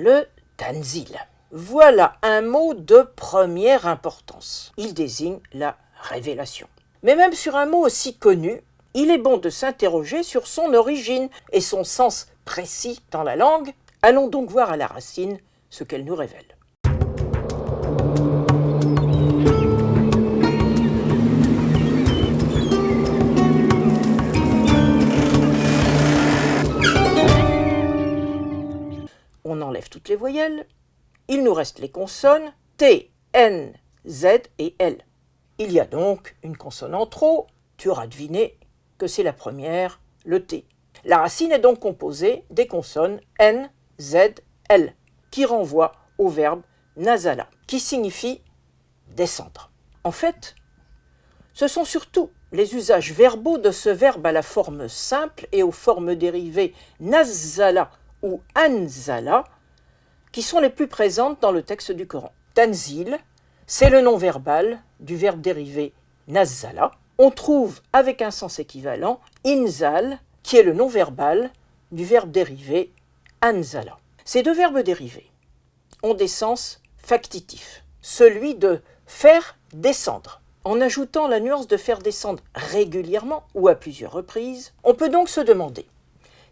Le tanzil. Voilà un mot de première importance. Il désigne la révélation. Mais même sur un mot aussi connu, il est bon de s'interroger sur son origine et son sens précis dans la langue. Allons donc voir à la racine ce qu'elle nous révèle. On enlève toutes les voyelles. Il nous reste les consonnes T, N, Z et L. Il y a donc une consonne en trop. Tu auras deviné que c'est la première, le T. La racine est donc composée des consonnes N, Z, L, qui renvoient au verbe nazala, qui signifie descendre. En fait, ce sont surtout les usages verbaux de ce verbe à la forme simple et aux formes dérivées nazala ou anzala qui sont les plus présentes dans le texte du Coran. Tanzil, c'est le nom verbal du verbe dérivé nazala. On trouve avec un sens équivalent inzal, qui est le nom verbal du verbe dérivé anzala. Ces deux verbes dérivés ont des sens factitifs, celui de faire descendre. En ajoutant la nuance de faire descendre régulièrement ou à plusieurs reprises, on peut donc se demander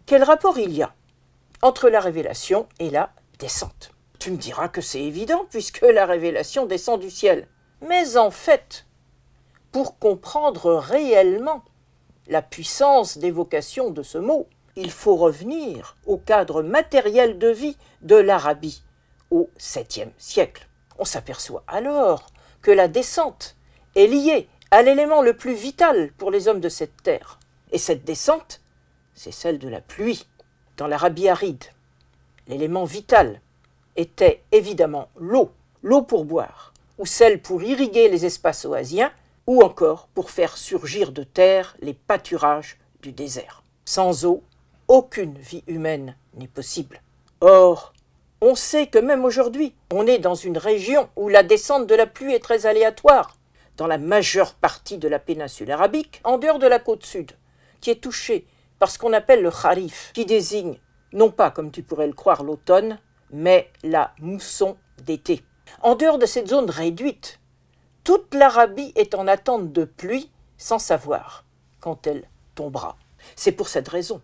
quel rapport il y a entre la révélation et la descente. Tu me diras que c'est évident puisque la révélation descend du ciel. Mais en fait, pour comprendre réellement la puissance d'évocation de ce mot, il faut revenir au cadre matériel de vie de l'Arabie au 7e siècle. On s'aperçoit alors que la descente est liée à l'élément le plus vital pour les hommes de cette terre. Et cette descente, c'est celle de la pluie. Dans l'Arabie aride, l'élément vital était évidemment l'eau, l'eau pour boire, ou celle pour irriguer les espaces oasiens, ou encore pour faire surgir de terre les pâturages du désert. Sans eau, aucune vie humaine n'est possible. Or, on sait que même aujourd'hui, on est dans une région où la descente de la pluie est très aléatoire, dans la majeure partie de la péninsule arabique, en dehors de la côte sud, qui est touchée par ce qu'on appelle le kharif, qui désigne, non pas comme tu pourrais le croire l'automne, mais la mousson d'été. En dehors de cette zone réduite, toute l'Arabie est en attente de pluie sans savoir quand elle tombera. C'est pour cette raison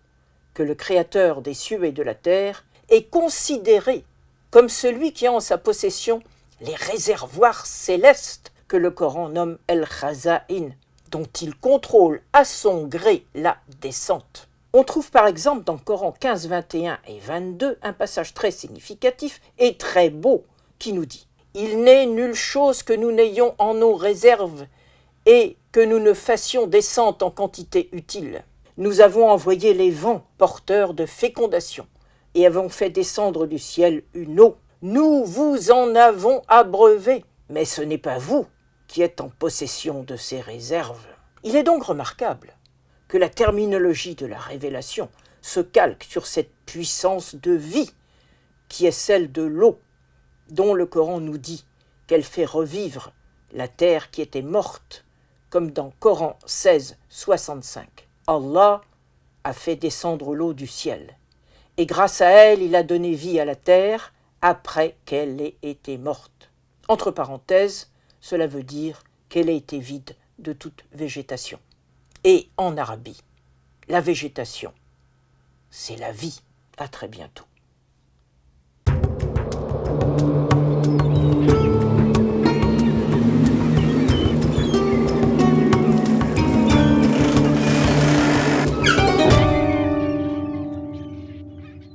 que le Créateur des cieux et de la terre est considéré comme celui qui a en sa possession les réservoirs célestes que le Coran nomme El-Khaza'in, dont il contrôle à son gré la descente. On trouve par exemple dans le Coran 15, 21 et 22 un passage très significatif et très beau qui nous dit « Il n'est nulle chose que nous n'ayons en nos réserves et que nous ne fassions descente en quantité utile. Nous avons envoyé les vents porteurs de fécondation et avons fait descendre du ciel une eau. Nous vous en avons abreuvé, mais ce n'est pas vous qui êtes en possession de ces réserves. » Il est donc remarquable que la terminologie de la révélation se calque sur cette puissance de vie qui est celle de l'eau, dont le Coran nous dit qu'elle fait revivre la terre qui était morte, comme dans Coran 16, 65. Allah a fait descendre l'eau du ciel, et grâce à elle, il a donné vie à la terre après qu'elle ait été morte. Entre parenthèses, cela veut dire qu'elle a été vide de toute végétation. Et en Arabie, la végétation, c'est la vie. À très bientôt.